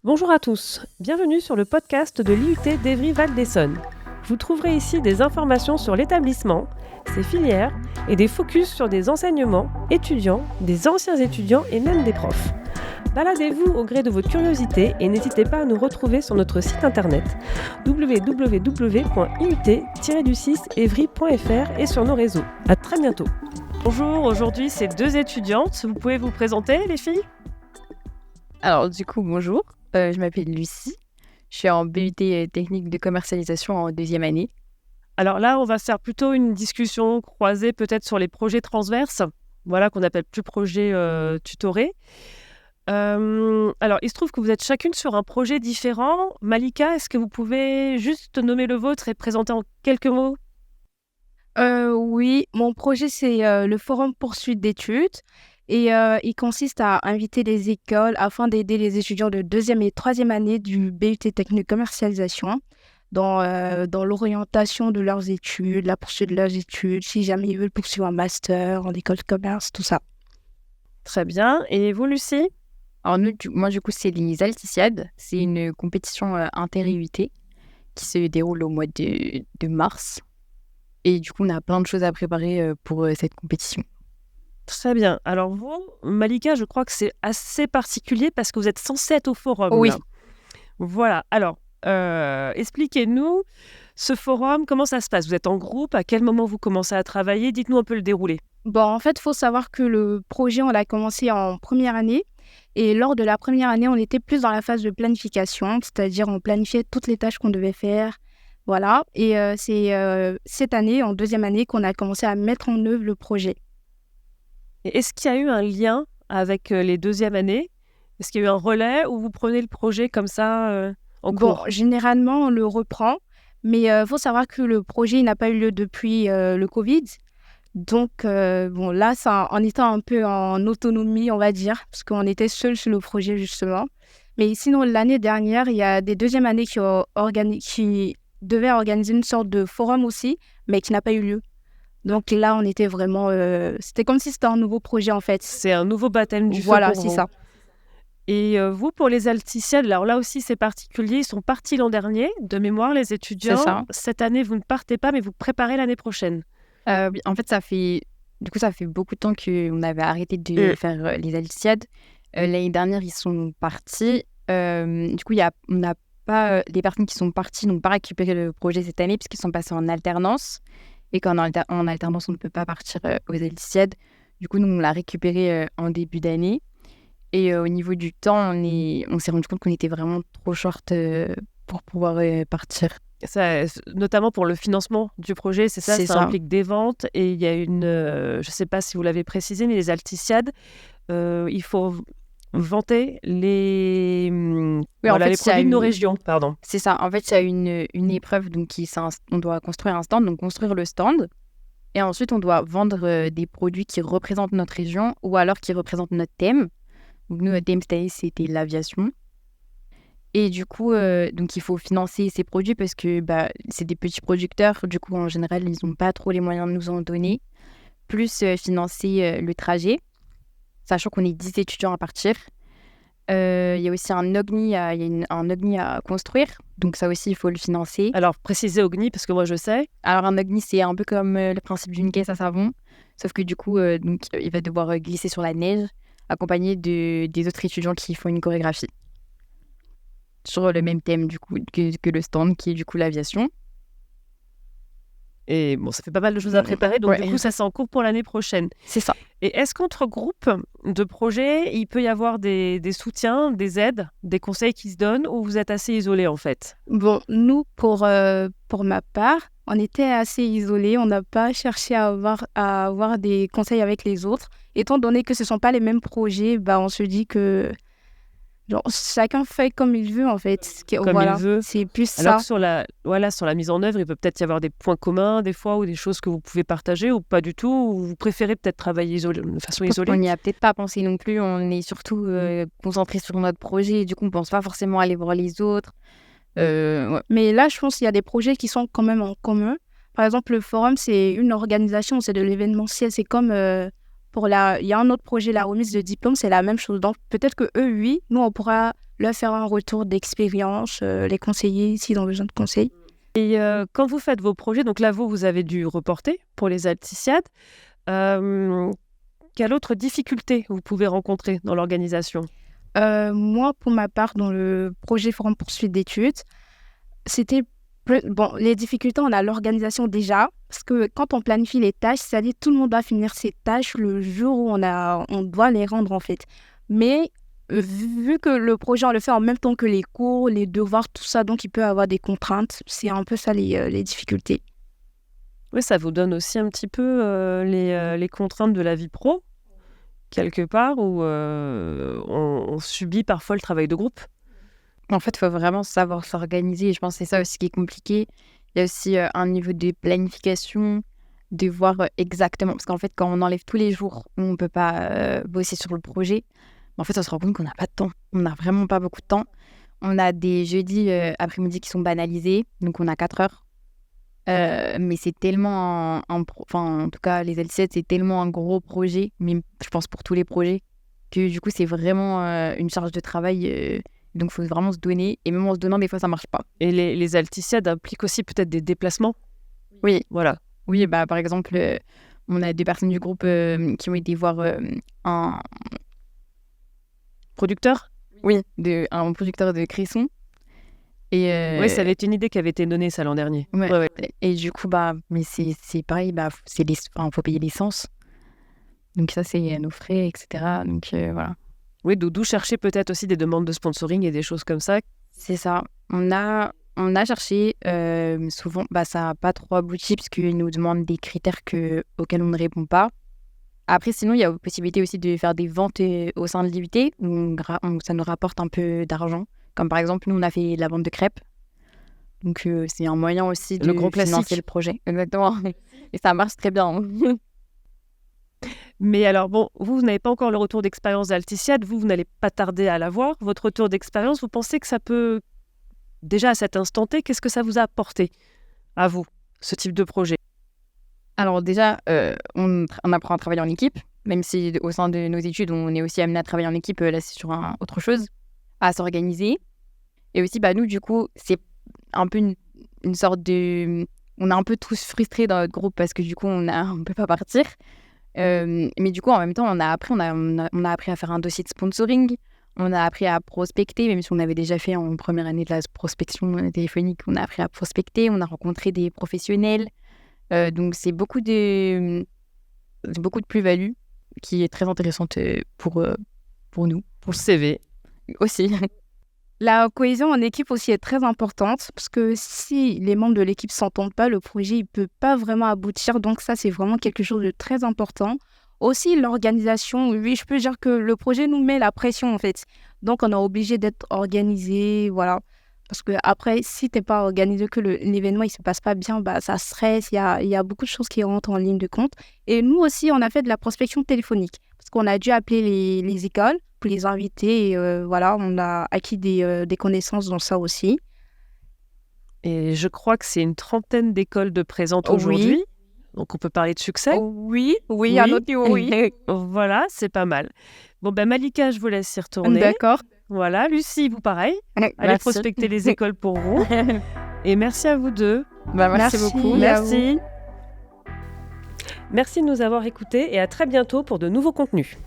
Bonjour à tous, bienvenue sur le podcast de l'IUT d'Évry-Val d'Essonne. Vous trouverez ici des informations sur l'établissement, ses filières et des focus sur des enseignements, étudiants, des anciens étudiants et même des profs. Baladez-vous au gré de votre curiosité et n'hésitez pas à nous retrouver sur notre site internet www.iut-evry.fr et sur nos réseaux. À très bientôt. Bonjour, aujourd'hui c'est 2 étudiantes. Vous pouvez vous présenter les filles ? Alors du coup, bonjour, je m'appelle Lucie, je suis en BUT technique de commercialisation en 2e année. Alors là, on va faire plutôt une discussion croisée peut-être sur les projets transverses, voilà qu'on appelle plus projet tutoré. Alors, il se trouve que vous êtes chacune sur un projet différent. Malika, est-ce que vous pouvez juste nommer le vôtre et présenter en quelques mots ? Oui, mon projet, c'est le forum poursuite d'études et il consiste à inviter les écoles afin d'aider les étudiants de 2e et 3e année du BUT technique commercialisation dans l'orientation de leurs études, la poursuite de leurs études, si jamais ils veulent poursuivre un master en école de commerce, tout ça. Très bien. Et vous, Lucie ? Alors moi du coup, c'est les Alticiades, c'est une compétition inter-IUT qui se déroule au mois de mars. Et du coup, on a plein de choses à préparer pour cette compétition. Très bien. Alors vous, Malika, je crois que c'est assez particulier parce que vous êtes censée être au forum. Oui. Là. Voilà. Alors, expliquez-nous ce forum, comment ça se passe ? Vous êtes en groupe ? À quel moment vous commencez à travailler ? Dites-nous un peu le déroulé. Bon, en fait, il faut savoir que le projet, on l'a commencé en première année. Et lors de la première année, on était plus dans la phase de planification, c'est-à-dire on planifiait toutes les tâches qu'on devait faire. Voilà. Et c'est cette année, en 2e année, qu'on a commencé à mettre en œuvre le projet. Et est-ce qu'il y a eu un lien avec les 2e années ? Est-ce qu'il y a eu un relais ou vous prenez le projet comme ça en cours ? Bon, généralement, on le reprend, mais il faut savoir que le projet n'a pas eu lieu depuis le Covid. Donc, bon, là, ça, en étant un peu en autonomie, on va dire, parce qu'on était seuls sur le projet, justement. Mais sinon, l'année dernière, il y a des 2e années qui devaient organiser une sorte de forum aussi, mais qui n'a pas eu lieu. Donc là, on était vraiment... c'était comme si c'était un nouveau projet, en fait. C'est un nouveau baptême du feu Voilà, pour c'est vous. ça. Et vous, pour les Alticiades, alors là aussi, c'est particulier. Ils sont partis l'an dernier, de mémoire, les étudiants. C'est ça. Cette année, vous ne partez pas, mais vous préparez l'année prochaine. Oui, en fait, ça fait beaucoup de temps qu'on avait arrêté de faire les Alticiades. L'année dernière, ils sont partis. Du coup, on n'a pas les personnes qui sont parties n'ont pas récupéré le projet cette année puisqu'ils sont passés en alternance. Et qu'en en alternance, on ne peut pas partir aux Alticiades. Du coup, nous, on l'a récupéré en début d'année. Et au niveau du temps, on s'est rendu compte qu'on était vraiment trop short pour pouvoir partir. Ça, notamment pour le financement du projet, c'est ça, ça implique des ventes. Et il y a je ne sais pas si vous l'avez précisé, mais les Alticiades, il faut vanter les produits de nos régions. Pardon. C'est ça. En fait, il y a une épreuve, donc on doit construire un stand, donc construire le stand. Et ensuite, on doit vendre des produits qui représentent notre région ou alors qui représentent notre thème. Donc, nous, notre thème cette année, c'était l'aviation. Et du coup, donc il faut financer ces produits parce que c'est des petits producteurs. Du coup, en général, ils n'ont pas trop les moyens de nous en donner. Plus financer le trajet, sachant qu'on est 10 étudiants à partir. Il y a aussi un OGNI à construire. Donc ça aussi, il faut le financer. Alors, précisez OGNI, parce que moi, je sais. Alors, un OGNI, c'est un peu comme le principe d'une caisse à savon. Sauf que du coup, donc, il va devoir glisser sur la neige, accompagné des autres étudiants qui font une chorégraphie. Sur le même thème, du coup, que le stand, qui est du coup l'aviation. Et bon, ça fait pas mal de choses à préparer, donc du coup, ça c'est en cours pour l'année prochaine. C'est ça. Et est-ce qu'entre groupes de projets, il peut y avoir des soutiens, des aides, des conseils qui se donnent, ou vous êtes assez isolés en fait ? Bon, nous, pour ma part, on était assez isolés. On n'a pas cherché à avoir des conseils avec les autres. Étant donné que ce ne sont pas les mêmes projets, on se dit que chacun fait comme il veut en fait. Il veut. C'est plus alors ça. Que sur la mise en œuvre, il peut peut-être y avoir des points communs des fois ou des choses que vous pouvez partager ou pas du tout, ou vous préférez peut-être travailler de façon isolée ? On n'y a peut-être pas pensé non plus. On est surtout concentré sur notre projet. Du coup, on ne pense pas forcément aller voir les autres. Mais là, je pense qu'il y a des projets qui sont quand même en commun. Par exemple, le forum, c'est une organisation, c'est de l'événementiel. C'est comme Il y a un autre projet, la remise de diplôme, c'est la même chose. Donc, peut-être que eux, oui, nous, on pourra leur faire un retour d'expérience, les conseiller s'ils ont besoin de conseils. Et quand vous faites vos projets, donc là, vous avez dû reporter pour les Alticiades. Quelle autre difficulté vous pouvez rencontrer dans l'organisation ? Moi, pour ma part, dans le projet Forum Poursuite d'études, c'était les difficultés, on a l'organisation déjà, parce que quand on planifie les tâches, c'est-à-dire tout le monde doit finir ses tâches le jour où on doit les rendre, en fait. Mais vu que le projet, on le fait en même temps que les cours, les devoirs, tout ça, donc il peut y avoir des contraintes. C'est un peu ça, les difficultés. Oui, ça vous donne aussi un petit peu les contraintes de la vie pro, quelque part, où on subit parfois le travail de groupe. En fait, il faut vraiment savoir s'organiser. Et je pense que c'est ça aussi qui est compliqué. Il y a aussi un niveau de planification, de voir exactement. Parce qu'en fait, quand on enlève tous les jours où on ne peut pas bosser sur le projet, en fait, on se rend compte qu'on n'a pas de temps. On n'a vraiment pas beaucoup de temps. On a des jeudis après-midi qui sont banalisés. Donc, on a 4 heures. Mais c'est tellement en tout cas, les L7, c'est tellement un gros projet, mais je pense pour tous les projets, que du coup, c'est vraiment une charge de travail. Donc, il faut vraiment se donner. Et même en se donnant, des fois, ça ne marche pas. Et les Alticiades impliquent aussi peut-être des déplacements ? Oui. Voilà. Oui, par exemple, on a 2 personnes du groupe qui ont été voir un Producteur ? Oui, un producteur de Cresson. Oui, ça avait été une idée qui avait été donnée ça l'an dernier. Ouais. Et du coup, mais c'est pareil, faut payer l'essence. Donc ça, c'est nos frais, etc. Donc voilà. Oui, d'où chercher peut-être aussi des demandes de sponsoring et des choses comme ça. C'est ça. On a cherché, souvent, ça n'a pas trop abouti parce qu'ils nous demandent des critères auxquels on ne répond pas. Après, sinon, il y a la possibilité aussi de faire des ventes au sein de l'IUT, où ça nous rapporte un peu d'argent. Comme par exemple, nous, on a fait la vente de crêpes. Donc, c'est un moyen aussi de financer le projet. Exactement. Et ça marche très bien. Mais alors, vous n'avez pas encore le retour d'expérience d'Alticiade. Vous n'allez pas tarder à l'avoir. Votre retour d'expérience, vous pensez que ça peut... Déjà, à cet instant T, qu'est-ce que ça vous a apporté, à vous, ce type de projet ? Alors déjà, on apprend à travailler en équipe. Même si au sein de nos études, on est aussi amené à travailler en équipe. Là, c'est sur autre chose. À s'organiser. Et aussi, nous, du coup, c'est un peu une sorte de... On est un peu tous frustrés dans notre groupe parce que du coup, on ne peut pas partir. Mais du coup, en même temps, on a appris à faire un dossier de sponsoring. On a appris à prospecter, même si on avait déjà fait en première année de la prospection téléphonique. On a appris à prospecter, on a rencontré des professionnels. Donc, c'est beaucoup de plus-value qui est très intéressante pour nous. Pour le CV. Aussi. La cohésion en équipe aussi est très importante parce que si les membres de l'équipe ne s'entendent pas, le projet ne peut pas vraiment aboutir. Donc ça, c'est vraiment quelque chose de très important. Aussi, l'organisation, oui, je peux dire que le projet nous met la pression en fait. Donc, on est obligé d'être organisé, voilà. Parce que après, si tu n'es pas organisé, que l'événement ne se passe pas bien, ça stresse, il y a beaucoup de choses qui rentrent en ligne de compte. Et nous aussi, on a fait de la prospection téléphonique parce qu'on a dû appeler les écoles pour les inviter. Et voilà, on a acquis des connaissances dans ça aussi. Et je crois que c'est une 30aine d'écoles de présentes aujourd'hui. Oui. Donc, on peut parler de succès. Oui, à notre niveau, oui. Voilà, c'est pas mal. Malika, je vous laisse y retourner. D'accord. Voilà, Lucie, vous pareil. Allez prospecter les écoles pour vous. Et merci à vous deux. Merci beaucoup. Merci. Merci de nous avoir écoutés et à très bientôt pour de nouveaux contenus.